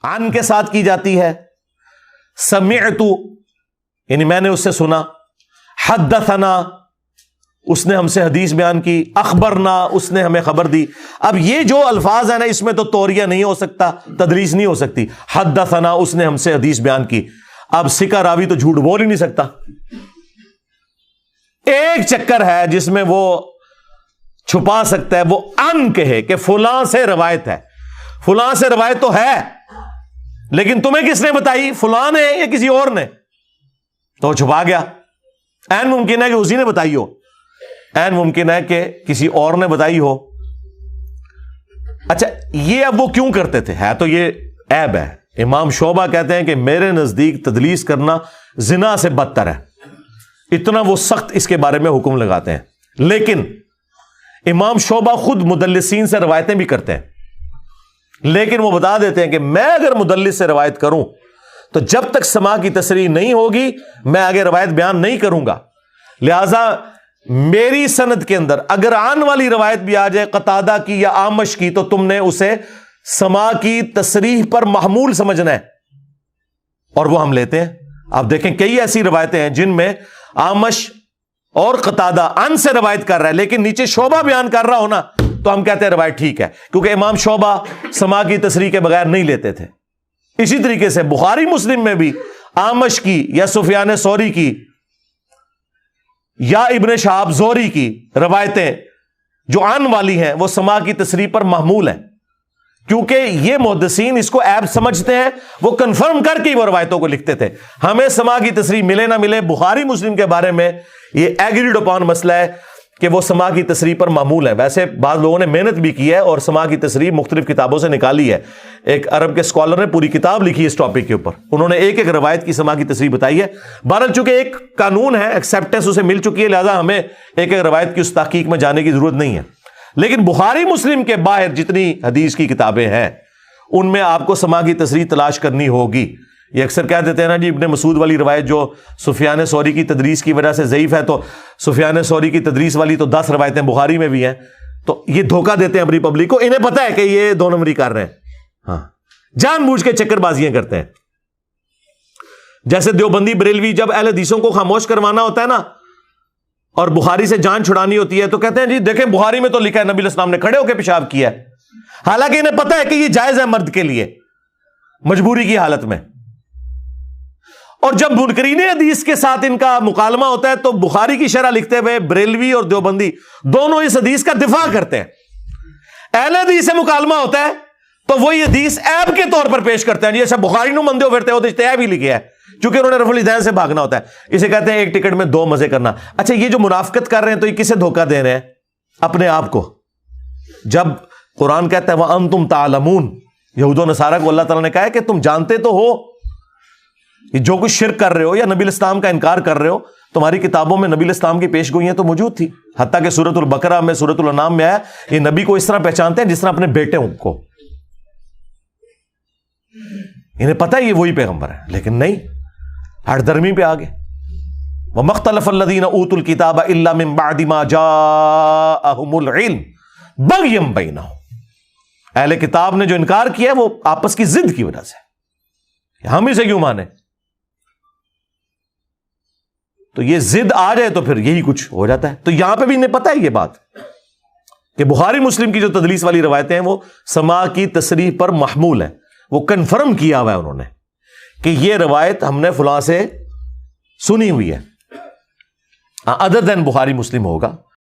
عن کے ساتھ کی جاتی ہے، سمعت یعنی میں نے اس سے سنا، حدثنا اس نے ہم سے حدیث بیان کی، اخبرنا اس نے ہمیں خبر دی۔ اب یہ جو الفاظ ہیں نا، اس میں تو توریہ نہیں ہو سکتا، تدلیس نہیں ہو سکتی۔ حدثنا اس نے ہم سے حدیث بیان کی، اب سکہ راوی تو جھوٹ بول ہی نہیں سکتا۔ ایک چکر ہے جس میں وہ چھپا سکتا ہے، وہ ان کہے کہ فلاں سے روایت ہے، فلاں سے روایت تو ہے، لیکن تمہیں کس نے بتائی؟ فلاں نے یا کسی اور نے؟ تو چھپا گیا۔ این ممکن ہے کہ اسی نے بتائی ہو، این ممکن ہے کہ کسی اور نے بتائی ہو۔ اچھا یہ اب وہ کیوں کرتے تھے؟ ہے تو یہ عیب ہے۔ امام شعبہ کہتے ہیں کہ میرے نزدیک تدلیس کرنا زنا سے بدتر ہے، اتنا وہ سخت اس کے بارے میں حکم لگاتے ہیں۔ لیکن امام شعبہ خود مدلسین سے روایتیں بھی کرتے ہیں، لیکن وہ بتا دیتے ہیں کہ میں اگر مدلس سے روایت کروں تو جب تک سماع کی تصریح نہیں ہوگی میں آگے روایت بیان نہیں کروں گا، لہذا میری سند کے اندر اگر عن والی روایت بھی آ جائے قتادہ کی یا اعمش کی تو تم نے اسے سماع کی تصریح پر محمول سمجھنا ہے، اور وہ ہم لیتے ہیں۔ آپ دیکھیں کئی ایسی روایتیں ہیں جن میں اعمش اور قتادہ عن سے روایت کر رہا ہے لیکن نیچے شعبہ بیان کر رہا ہونا تو ہم کہتے ہیں روایت ٹھیک ہے، کیونکہ امام شعبہ سماع کی تصریح کے بغیر نہیں لیتے تھے۔ اسی طریقے سے بخاری مسلم میں بھی اعمش کی یا سفیان ثوری کی یا ابن شہاب زہری کی روایتیں جو عن والی ہیں وہ سماع کی تصریح پر محمول ہیں، کیونکہ یہ محدثین اس کو عیب سمجھتے ہیں، وہ کنفرم کر کے وہ روایتوں کو لکھتے تھے۔ ہمیں سماع کی تصریح ملے نہ ملے، بخاری مسلم کے بارے میں یہ ایگریڈ اپون مسئلہ ہے کہ وہ سماع کی تصریح پر معمول ہے۔ ویسے بعض لوگوں نے محنت بھی کی ہے اور سماع کی تصریح مختلف کتابوں سے نکالی ہے۔ ایک عرب کے اسکالر نے پوری کتاب لکھی اس ٹاپک کے اوپر، انہوں نے ایک ایک روایت کی سماع کی تصریح بتائی ہے۔ بہرحال چونکہ ایک قانون ہے، ایکسیپٹنس اسے مل چکی ہے، لہذا ہمیں ایک ایک روایت کی اس تحقیق میں جانے کی ضرورت نہیں ہے۔ لیکن بخاری مسلم کے باہر جتنی حدیث کی کتابیں ہیں ان میں آپ کو سماع کی تصریح تلاش کرنی ہوگی۔ یہ اکثر کہہ دیتے ہیں نا جی ابن مسعود والی روایت جو سفیان ثوری کی تدریس کی وجہ سے ضعیف ہے، تو سفیان ثوری کی تدریس والی تو 10 روایتیں بخاری میں بھی ہیں، تو یہ دھوکہ دیتے ہیں اپنی پبلک کو، انہیں پتہ ہے کہ یہ 2 نمبری کر رہے ہیں، ہاں جان بوجھ کے چکر بازیاں کرتے ہیں۔ جیسے دیوبندی بریلوی جب اہل حدیثوں کو خاموش کروانا ہوتا ہے نا اور بخاری سے جان چھڑانی ہوتی ہے تو کہتے ہیں جی دیکھیں بخاری میں تو لکھا ہے نبی علیہ السلام نے کھڑے ہو کے پیشاب کیا ہے، حالانکہ انہیں پتہ ہے کہ یہ جائز ہے مرد کے لیے مجبوری کی حالت میں۔ اور جب منکرین حدیث کے ساتھ ان کا مکالمہ ہوتا ہے تو بخاری کی شرح لکھتے ہوئے بریلوی اور دیوبندی دونوں اس حدیث کا دفاع کرتے ہیں۔ اہل حدیث سے مکالمہ ہوتا ہے تو وہی حدیث عیب کے طور پر پیش کرتے ہیں، جیسے بخاری نو مندے ہو پھرتے ہو تو عیب ہی لکھے ہے، چونکہ انہوں نے رفع الیدین سے بھاگنا ہوتا ہے۔ اسے کہتے ہیں ایک ٹکٹ میں 2 مزے کرنا۔ اچھا یہ جو منافقت کر رہے ہیں تو یہ کسے دھوکہ دے رہے ہیں؟ اپنے آپ کو۔ جب قرآن کہتا ہے وَأَنْتُمْ تَعْلَمُونَ، یہود و نصارہ کو اللہ تعالیٰ نے کہا ہے کہ تم جانتے تو ہو، یہ جو کچھ شرک کر رہے ہو یا نبی الاسلام کا انکار کر رہے ہو، تمہاری کتابوں میں نبی الاسلام کی پیش گوئیاں تو موجود تھی، حتیٰ کہ سورۃ البقرہ میں، سورۃ الانعام میں ہے یہ نبی کو اس طرح پہچانتے ہیں جس طرح اپنے بیٹے کو، انہیں پتہ ہے یہ وہی پیغمبر ہے، لیکن نہیں، ہٹ درمی پہ آگے۔ وَمَا اخْتَلَفَ الَّذِينَ أُوتُوا الْكِتَابَ إِلَّا مِن بَعْدِ مَا جَاءَهُمُ الْعِلْمُ بَغْيًا بَيْنَهُمْ، اہل کتاب نے جو انکار کیا ہے وہ آپس کی ضد کی وجہ سے، ہم اسے کیوں مانے؟ تو یہ ضد آ جائے تو پھر یہی کچھ ہو جاتا ہے۔ تو یہاں پہ بھی انہیں پتہ ہے یہ بات کہ بخاری مسلم کی جو تدلیس والی روایتیں ہیں وہ سماع کی تصریح پر محمول ہیں، وہ کنفرم کیا ہوا ہے انہوں نے کہ یہ روایت ہم نے فلاں سے سنی ہوئی ہے، ادر دین بخاری مسلم ہوگا۔